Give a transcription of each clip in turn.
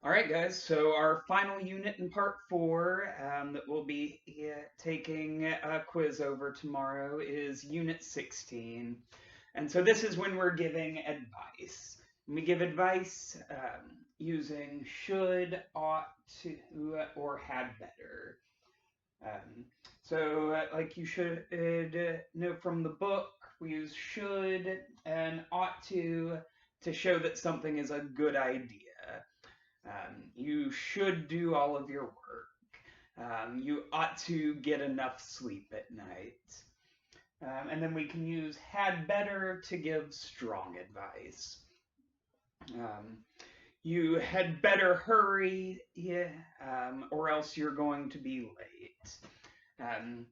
All right, guys. So our final unit in part four that we'll be taking a quiz over tomorrow is Unit 16. And so this is when we're giving advice. We give advice using should, ought to, or had better. Um, like you should know from the book, we use should and ought to show that something is a good idea. You should do all of your work. You ought to get enough sleep at night. And then we can use had better to give strong advice. Um, you had better hurry, yeah, or else you're going to be late. Um,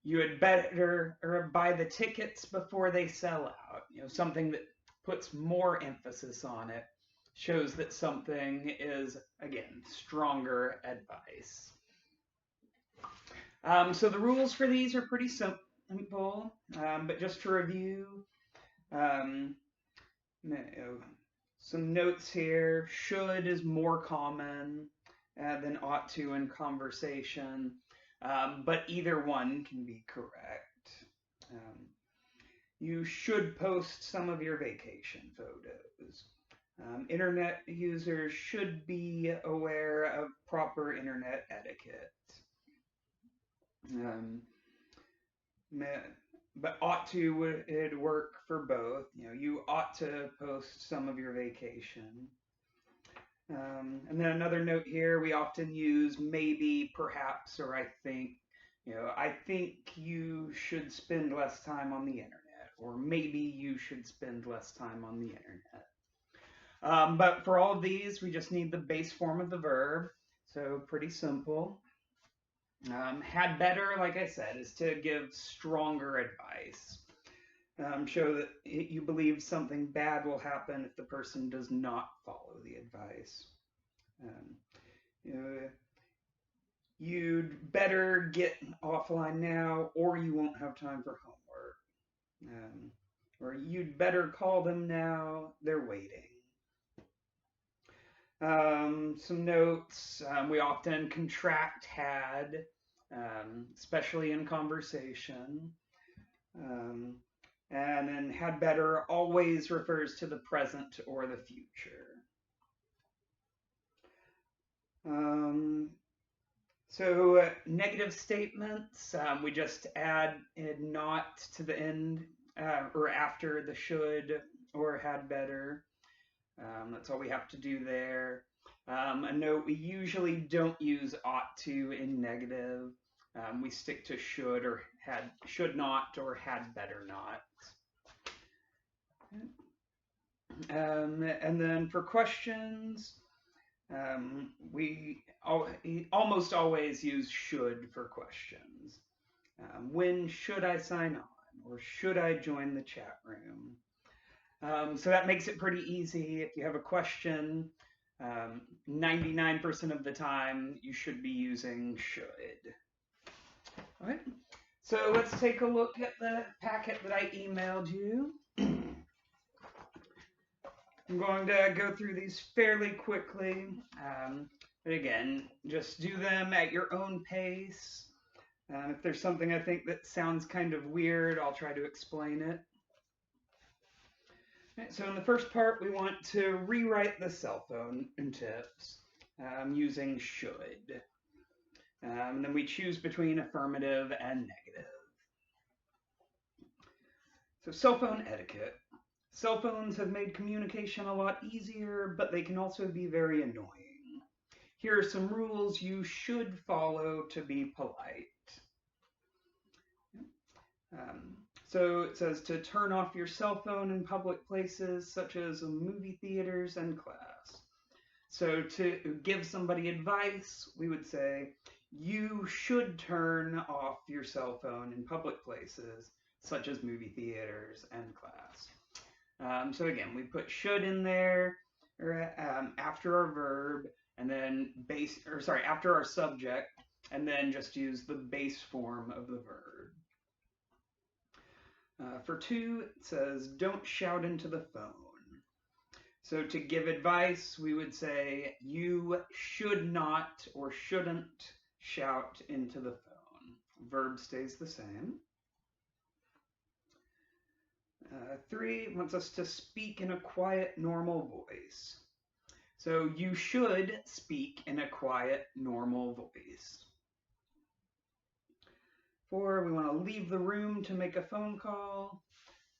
you had better or buy the tickets before they sell out. Something that puts more emphasis on it shows that something is, again, stronger advice. So the rules for these are pretty simple, but just to review, um, some notes here. Should is more common than ought to in conversation, but either one can be correct. Um, you should post some of your vacation photos. Internet users should be aware of proper internet etiquette. Um, but ought to would work for both. You ought to post some of your vacation. And then another note here, we often use maybe, perhaps, or I think. I think you should spend less time on the internet, or maybe you should spend less time on the internet. But for all of these, we just need the base form of the verb, so pretty simple. Had better, like I said, is to give stronger advice. Show that you believe something bad will happen if the person does not follow the advice. Um, you know, you'd better get offline now, or you won't have time for homework. Or you'd better call them now, they're waiting. Some notes, we often contract had, especially in conversation. Um, and then had better always refers to the present or the future. Um, negative statements, we just add not to the end or after the should or had better. That's all we have to do there. A note, we usually don't use ought to in negative. We stick to should or should not or had better not. And then for questions, we almost always use should for questions. When should I sign on? Or should I join the chat room? So that makes it pretty easy. If you have a question, 99% of the time you should be using should. All right. So let's take a look at the packet that I emailed you. I'm going to go through these fairly quickly. But again, just do them at your own pace. If there's something I think that sounds kind of weird, I'll try to explain it. Right, so in the first part, we want to rewrite the cell phone tips using should. And then we choose between affirmative and negative. So cell phone etiquette. Cell phones have made communication a lot easier, but they can also be very annoying. Here are some rules you should follow to be polite. So it says to turn off your cell phone in public places such as movie theaters and class. So to give somebody advice, we would say, you should turn off your cell phone in public places such as movie theaters and class. So again, we put should in there after our verb, and then after our subject, and then just use the base form of the verb. For 2, it says, don't shout into the phone. So to give advice, we would say, you should not or shouldn't shout into the phone. Verb stays the same. 3 wants us to speak in a quiet, normal voice. So you should speak in a quiet, normal voice. 4, we want to leave the room to make a phone call.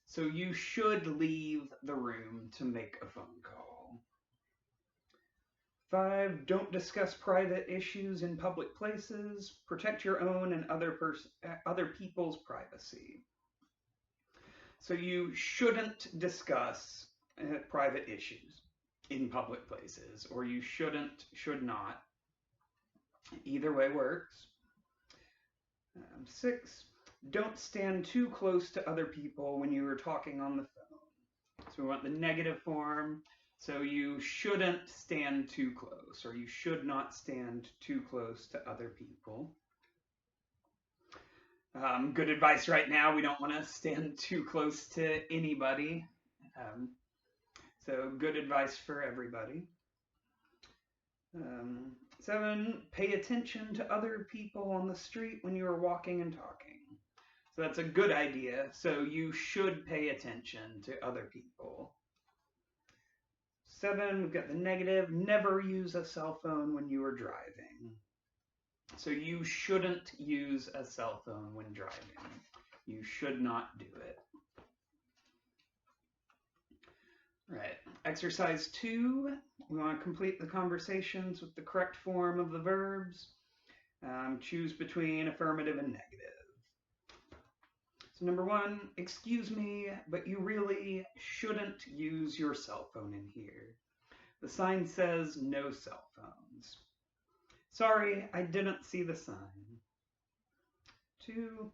So you should leave the room to make a phone call. 5, don't discuss private issues in public places. Protect your own and other people's privacy. So you shouldn't discuss private issues in public places, or you should not. Either way works. 6, don't stand too close to other people when you are talking on the phone. So we want the negative form. So you shouldn't stand too close, or you should not stand too close to other people. Good advice right now. We don't want to stand too close to anybody. So good advice for everybody. 7, pay attention to other people on the street when you are walking and talking. So that's a good idea. So you should pay attention to other people. 7, we've got the negative. Never use a cell phone when you are driving. So you shouldn't use a cell phone when driving. You should not do it. Right. Exercise 2, we want to complete the conversations with the correct form of the verbs. Choose between affirmative and negative. So number 1, excuse me, but you really shouldn't use your cell phone in here. The sign says no cell phones. Sorry, I didn't see the sign. 2,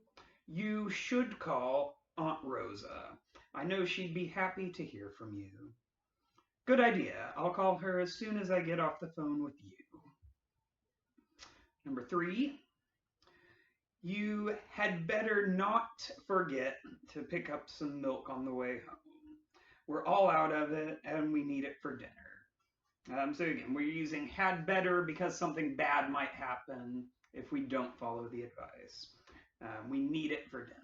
you should call Aunt Rosa. I know she'd be happy to hear from you. Good idea. I'll call her as soon as I get off the phone with you. Number 3, you had better not forget to pick up some milk on the way home. We're all out of it and we need it for dinner. So again, we're using had better because something bad might happen if we don't follow the advice. We need it for dinner.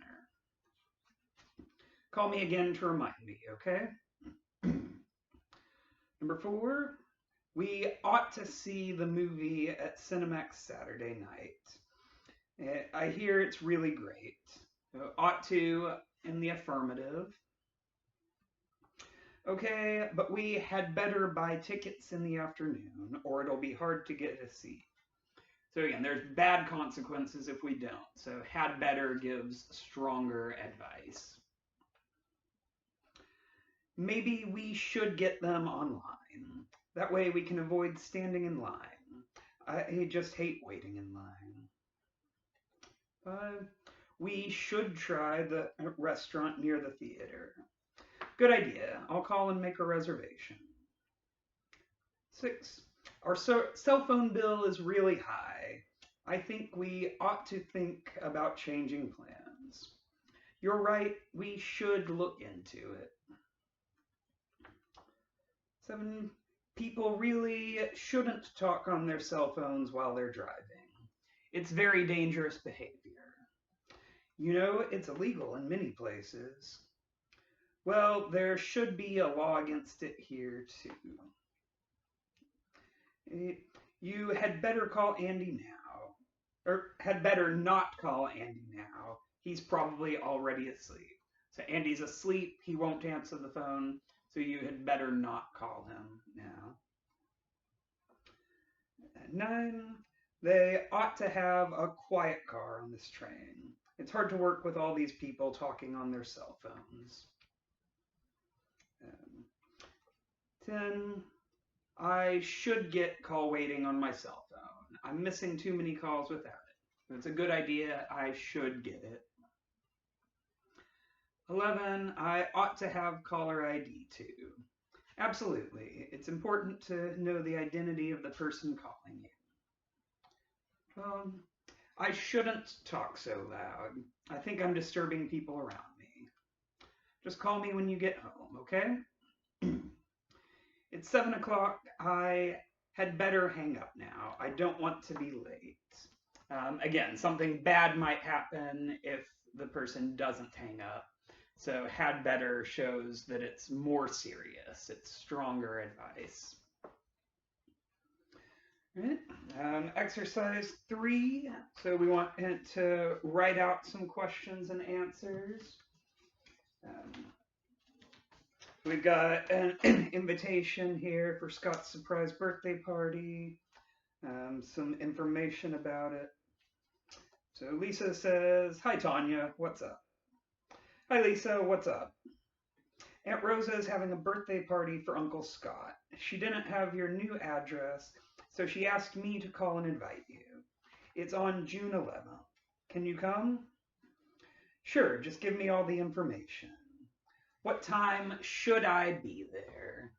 Call me again to remind me, okay? Number 4, we ought to see the movie at Cinemax Saturday night. I hear it's really great. Ought to in the affirmative. Okay, but we had better buy tickets in the afternoon or it'll be hard to get a seat. So again, there's bad consequences if we don't. So had better gives stronger advice. Maybe we should get them online. That way we can avoid standing in line. I just hate waiting in line. We should try the restaurant near the theater. Good idea. I'll call and make a reservation. 6, our cell phone bill is really high. I think we ought to think about changing plans. You're right, we should look into it. 7, people really shouldn't talk on their cell phones while they're driving. It's very dangerous behavior. You know, it's illegal in many places. Well, there should be a law against it here, too. You had better call Andy now. Or had better not call Andy now. He's probably already asleep. So Andy's asleep, he won't answer the phone, so you had better not call him now. 9, they ought to have a quiet car on this train. It's hard to work with all these people talking on their cell phones. 10, I should get call waiting on my cell phone. I'm missing too many calls without it. If it's a good idea, I should get it. 11, I ought to have caller ID too. Absolutely. It's important to know the identity of the person calling you. I shouldn't talk so loud. I think I'm disturbing people around me. Just call me when you get home, okay? It's 7 o'clock. I had better hang up now. I don't want to be late. Again, something bad might happen if the person doesn't hang up. So had better shows that it's more serious. It's stronger advice. Right. Exercise 3. So we want it to write out some questions and answers. We've got an invitation here for Scott's surprise birthday party. Some information about it. So Lisa says, "Hi Tanya, what's up?" "Hi Lisa, what's up?" "Aunt Rosa is having a birthday party for Uncle Scott. She didn't have your new address, so she asked me to call and invite you. It's on June 11th. Can you come?" "Sure, just give me all the information." "What time should I be there?"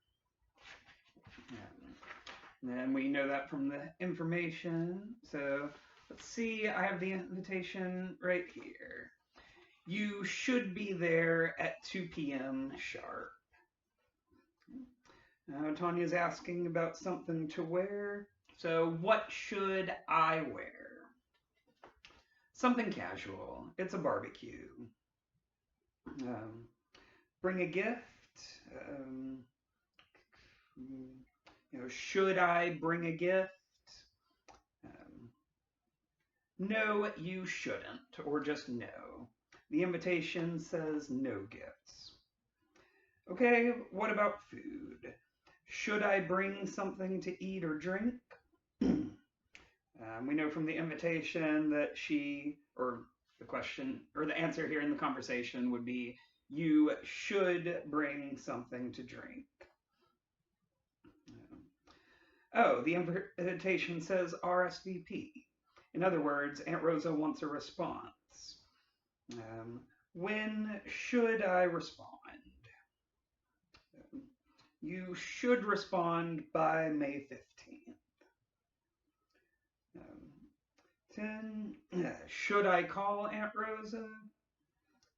And we know that from the information. So let's see, I have the invitation right here. You should be there at 2 p.m. sharp. Tanya's asking about something to wear. So what should I wear? Something casual. It's a barbecue. Bring a gift. Should I bring a gift? No, you shouldn't, or just no. The invitation says no gifts. Okay, what about food? Should I bring something to eat or drink? We know from the invitation that the question, or the answer here in the conversation would be, you should bring something to drink. Oh, the invitation says RSVP. In other words, Aunt Rosa wants a response. When should I respond? You should respond by May 15th. 10. Should I call Aunt Rosa?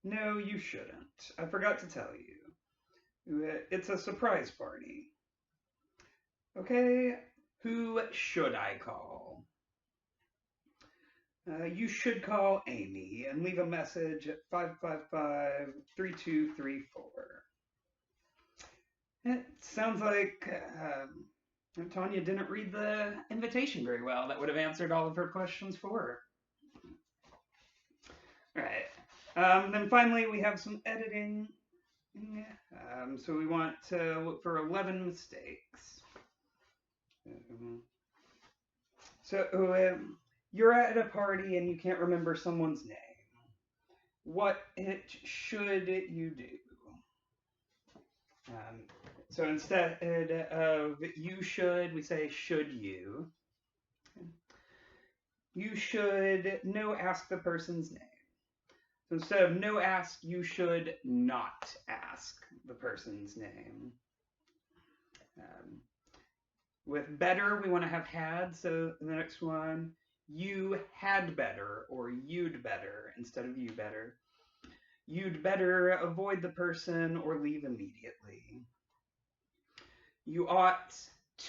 No, you shouldn't. I forgot to tell you. It's a surprise party. Okay, who should I call? You should call Amy and leave a message at 555-3234. It sounds like Tanya didn't read the invitation very well. That would have answered all of her questions for her. All right. Then finally, we have some editing. So we want to look for 11 mistakes. You're at a party and you can't remember someone's name. What should you do? So instead of you should, we say should you. You should ask the person's name. So instead of no ask, you should not ask the person's name. With better, we want to have had. So the next one, you had better or you'd better instead of you better. You'd better avoid the person or leave immediately. You ought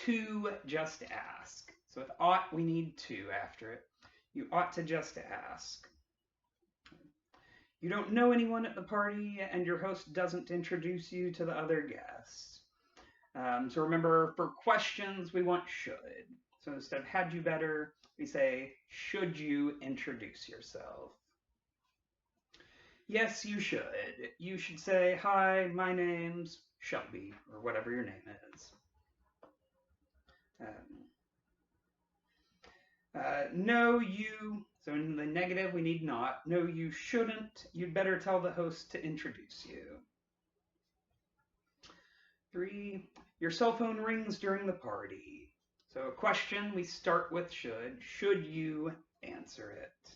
to just ask. So with ought, we need to after it. You ought to just ask. You don't know anyone at the party and your host doesn't introduce you to the other guests. So remember, for questions, we want should. So instead of had you better, we say, should you introduce yourself? Yes, you should. You should say, hi, my name's Shelby, or whatever your name is. No, you, so in the negative, we need not. No, you shouldn't. You'd better tell the host to introduce you. 3, your cell phone rings during the party. So a question, we start with should. Should you answer it?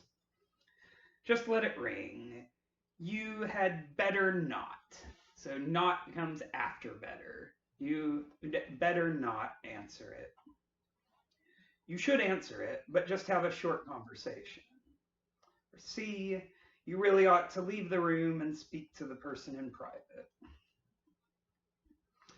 Just let it ring. You had better not. So not comes after better. You better not answer it. You should answer it, but just have a short conversation. Or C, you really ought to leave the room and speak to the person in private.